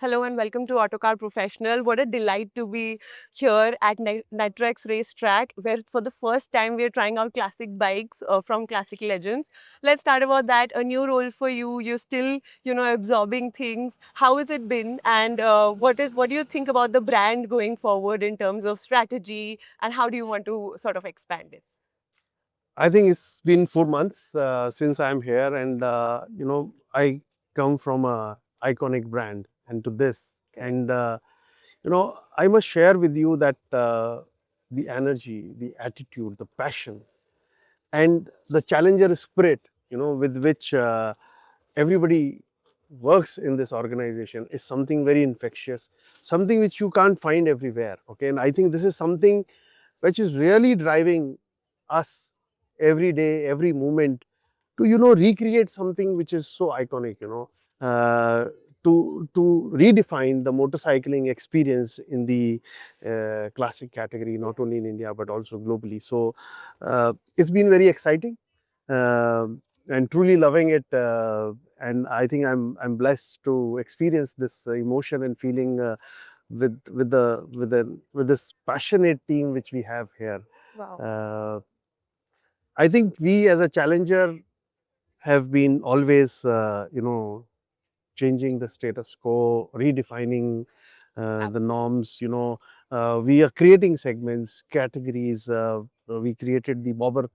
Hello and welcome to Autocar Professional. What a delight to be here at Nitrex Racetrack, where for the first time we are trying out classic bikes from Classic Legends. Let's start about that. A new role for you. You're still, absorbing things. How has it been? And what do you think about the brand going forward in terms of strategy? And how do you want to sort of expand it? I think it's been 4 months since I'm here, and I come from a iconic brand and to this, and I must share with you that the energy, the attitude, the passion, and the challenger spirit, with which everybody works in this organization is something very infectious, something which you can't find everywhere. Okay, and I think this is something which is really driving us every day, every moment to recreate something which is so iconic, uh, to redefine the motorcycling experience in the classic category, not only in India but also globally. So it's been very exciting, uh, and truly loving it. And I think I'm blessed to experience this emotion and feeling with this passionate team which we have here. Wow. I think we as a challenger have been always, changing the status quo, redefining the norms. We are creating segments, categories. We created the bobber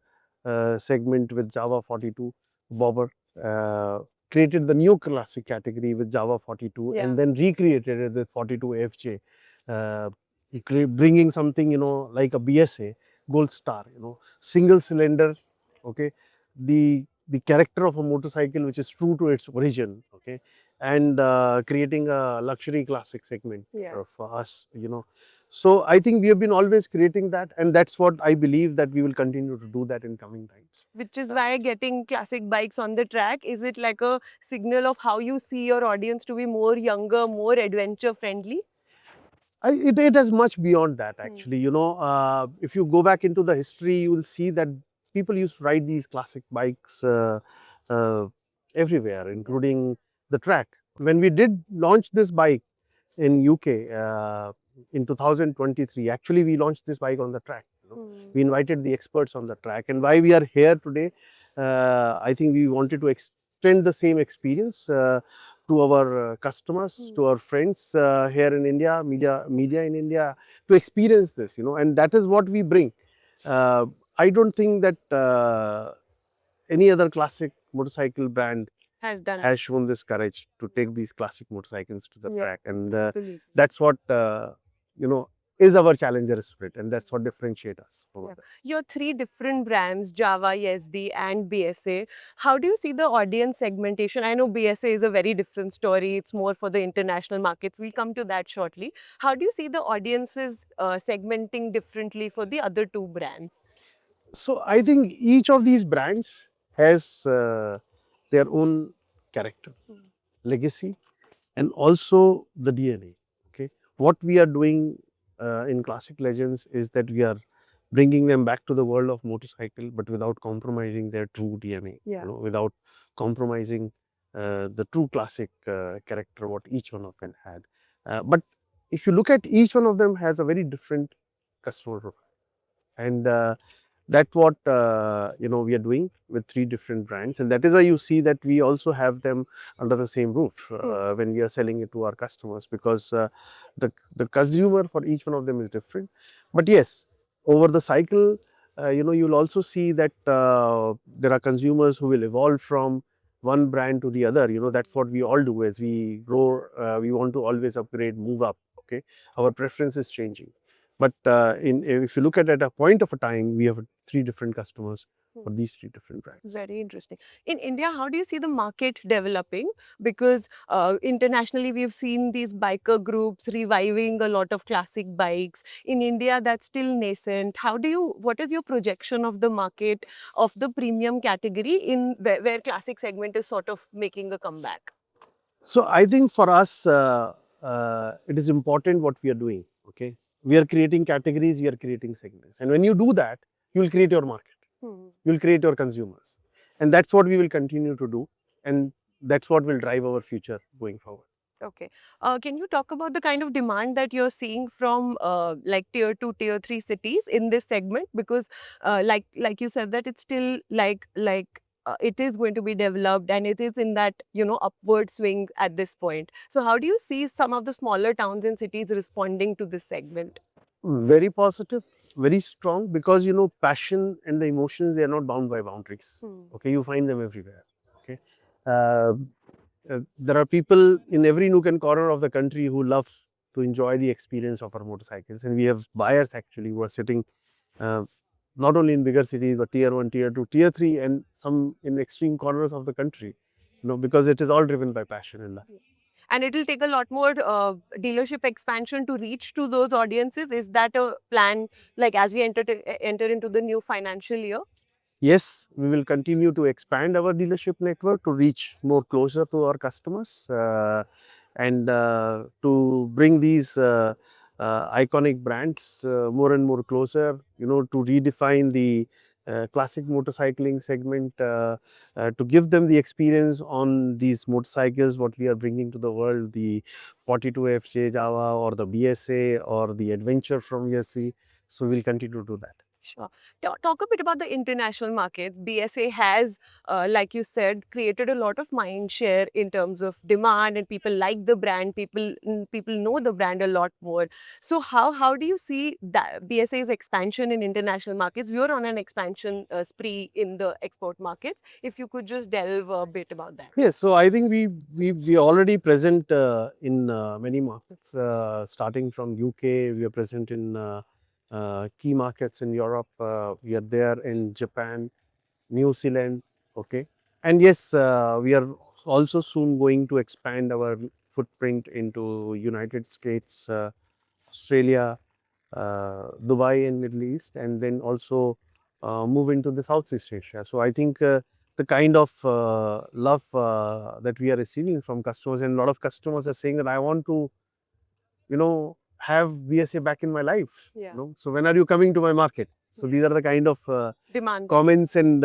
segment with Java 42 bobber. Created the new classic category with Java 42, Yeah. and then recreated it with 42 FJ. Bringing something, like a BSA Gold Star, single cylinder. Okay, the character of a motorcycle which is true to its origin. Okay, and creating a luxury classic segment for us. So I think we have been always creating that, and that's what I believe that we will continue to do that in coming times. Which is why getting classic bikes on the track, is it like a signal of how you see your audience to be more younger, more adventure friendly? It is much beyond that, actually. If you go back into the history, you will see that people used to ride these classic bikes uh, everywhere, including the track. When we did launch this bike in UK in 2023, actually we launched this bike on the track. We invited the experts on the track, and why we are here today, I think we wanted to extend the same experience to our customers, to our friends here in India, media in India, to experience this, and that is what we bring. Uh, I don't think that any other classic motorcycle brand has shown this courage to take these classic motorcycles to the track, and that's what you know is our challenger spirit, and that's what differentiates us from others. Your three different brands, Java, Yezdi, and BSA. How do you see the audience segmentation? I know BSA is a very different story. It's more for the international markets. We'll come to that shortly. How do you see the audiences segmenting differently for the other two brands? So I think each of these brands has their own character, legacy, and also the DNA. Okay, what we are doing in Classic Legends is that we are bringing them back to the world of motorcycle, but without compromising their true DNA. Without compromising the true classic character what each one of them had. But if you look at each one of them has a very different customer profile, and that's what we are doing with three different brands, and that is why you see that we also have them under the same roof when we are selling it to our customers, because the consumer for each one of them is different. But yes, over the cycle, you'll also see that there are consumers who will evolve from one brand to the other. That's what we all do as we grow. We want to always upgrade, move up. Okay, our preference is changing. But if you look at a point of a time, we have three different customers for these three different brands. Very interesting. In India, how do you see the market developing? Because internationally, we've seen these biker groups reviving a lot of classic bikes. In India, that's still nascent. What is your projection of the market of the premium category in where classic segment is sort of making a comeback? So I think for us, it is important what we are doing. Okay, we are creating categories, we are creating segments, and when you do that, you will create your market, you will create your consumers, and that's what we will continue to do, and that's what will drive our future going forward. Okay. Can you talk about the kind of demand that you're seeing from like tier 2, tier 3 cities in this segment? Because like you said that it's still it is going to be developed and it is in that, you know, upward swing at this point. So how do you see some of the smaller towns and cities responding to this segment? Very positive, very strong, because you know passion and the emotions, they are not bound by boundaries. Hmm. Okay, you find them everywhere. Okay, uh, there are people in every nook and corner of the country who love to enjoy the experience of our motorcycles, and we have buyers actually who are sitting uh, not only in bigger cities but tier 1, tier 2, tier 3, and some in extreme corners of the country. You know, because it is all driven by passion and love. And it will take a lot more dealership expansion to reach to those audiences. Is that a plan, like as we enter into the new financial year? Yes, we will continue to expand our dealership network to reach more closer to our customers, and to bring these iconic brands more and more closer, you know, to redefine the classic motorcycling segment, to give them the experience on these motorcycles, what we are bringing to the world, the 42FJ Java or the BSA or the Adventure from Yezdi. So, we will continue to do that. Sure. Talk a bit about the international market. BSA has, like you said, created a lot of mind share in terms of demand, and people like the brand. People know the brand a lot more. So how do you see that BSA's expansion in international markets? We are on an expansion spree in the export markets. If you could just delve a bit about that. Yes, so I think we are already present in many markets, starting from UK. We are present in key markets in Europe. We are there in Japan, New Zealand. Okay, and yes, we are also soon going to expand our footprint into United States, Australia, Dubai and Middle East, and then also move into the Southeast Asia. So I think the kind of love that we are receiving from customers, and a lot of customers are saying that I want to, you know, have BSA back in my life. Yeah. You know, so when are you coming to my market? So Yeah. these are the kind of Demand. comments and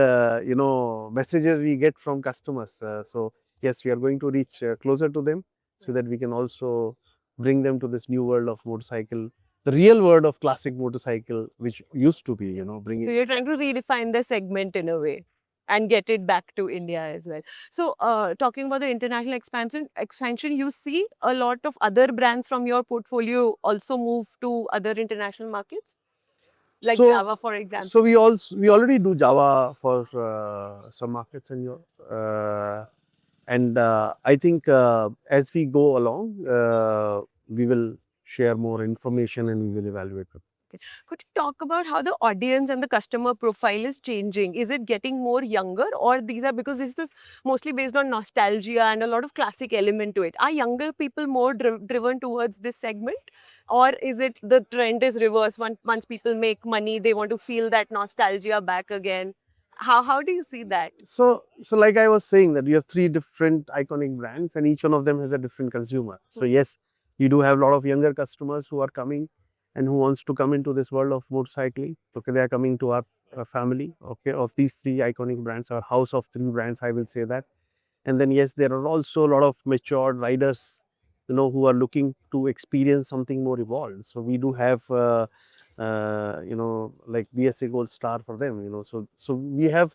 you know, messages we get from customers. So yes, we are going to reach closer to them so that we can also bring them to this new world of motorcycle, the real world of classic motorcycle, which used to be, you know, So bringing. you're trying to redefine the segment in a way and get it back to India as well. So talking about the international expansion, you see a lot of other brands from your portfolio also move to other international markets, like So, Java, for example. so we already do Java for some markets in Europe, and I think as we go along, we will share more information and we will evaluate it. Okay. Could you talk about how the audience and the customer profile is changing? Is it getting more younger, or these are because this is mostly based on nostalgia and a lot of classic element to it? Are younger people more driven towards this segment, or is it the trend is reverse? Once people make money, they want to feel that nostalgia back again. How do you see that? So like I was saying that you have three different iconic brands and each one of them has a different consumer. So yes, you do have a lot of younger customers who are coming and who wants to come into this world of motorcycling. Okay, they are coming to our family, okay, of these three iconic brands, our house of three brands, I will say that. And then yes, there are also a lot of matured riders, you know, who are looking to experience something more evolved. So we do have you know, like BSA Gold Star for them, you know. So we have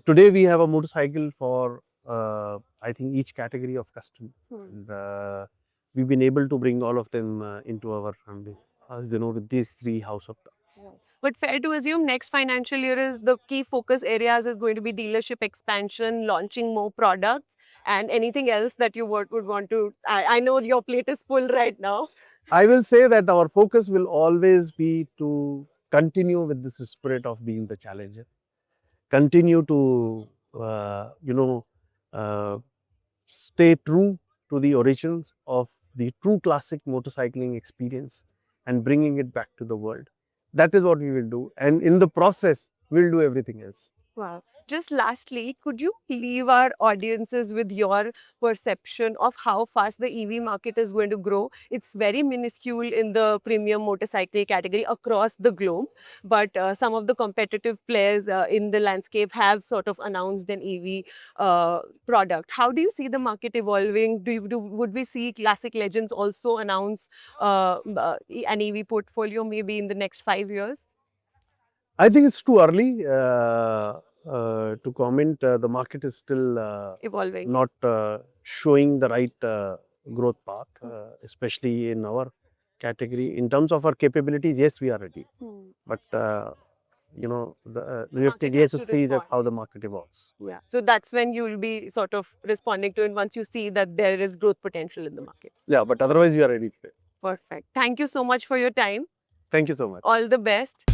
today we have a motorcycle for I think each category of customer, and we've been able to bring all of them into our family, you know, with these three house of brands. Right. But fair to assume next financial year is the key focus areas is going to be dealership expansion, launching more products, and anything else that you would want to. I know your plate is full right now. I will say that our focus will always be to continue with this spirit of being the challenger, continue to you know, uh, stay true to the origins of the true classic motorcycling experience and bringing it back to the world. That is what we will do, and in the process we'll do everything else. Wow. Just lastly, could you leave our audiences with your perception of how fast the EV market is going to grow? It's very minuscule in the premium motorcycle category across the globe, but some of the competitive players in the landscape have sort of announced an EV product. How do you see the market evolving? Would we see classic legends also announce an EV portfolio maybe in the next 5 years? I think it's too early to comment. The market is still Evolving. not showing the right growth path, especially in our category. In terms of our capabilities, yes, we are ready. But we have to Market yet has to to see that respond. how the market evolves. Yeah. So that's when you'll be sort of responding to it once you see that there is growth potential in the market. Yeah, but otherwise we are ready today. Perfect. Thank you so much for your time. Thank you so much. All the best.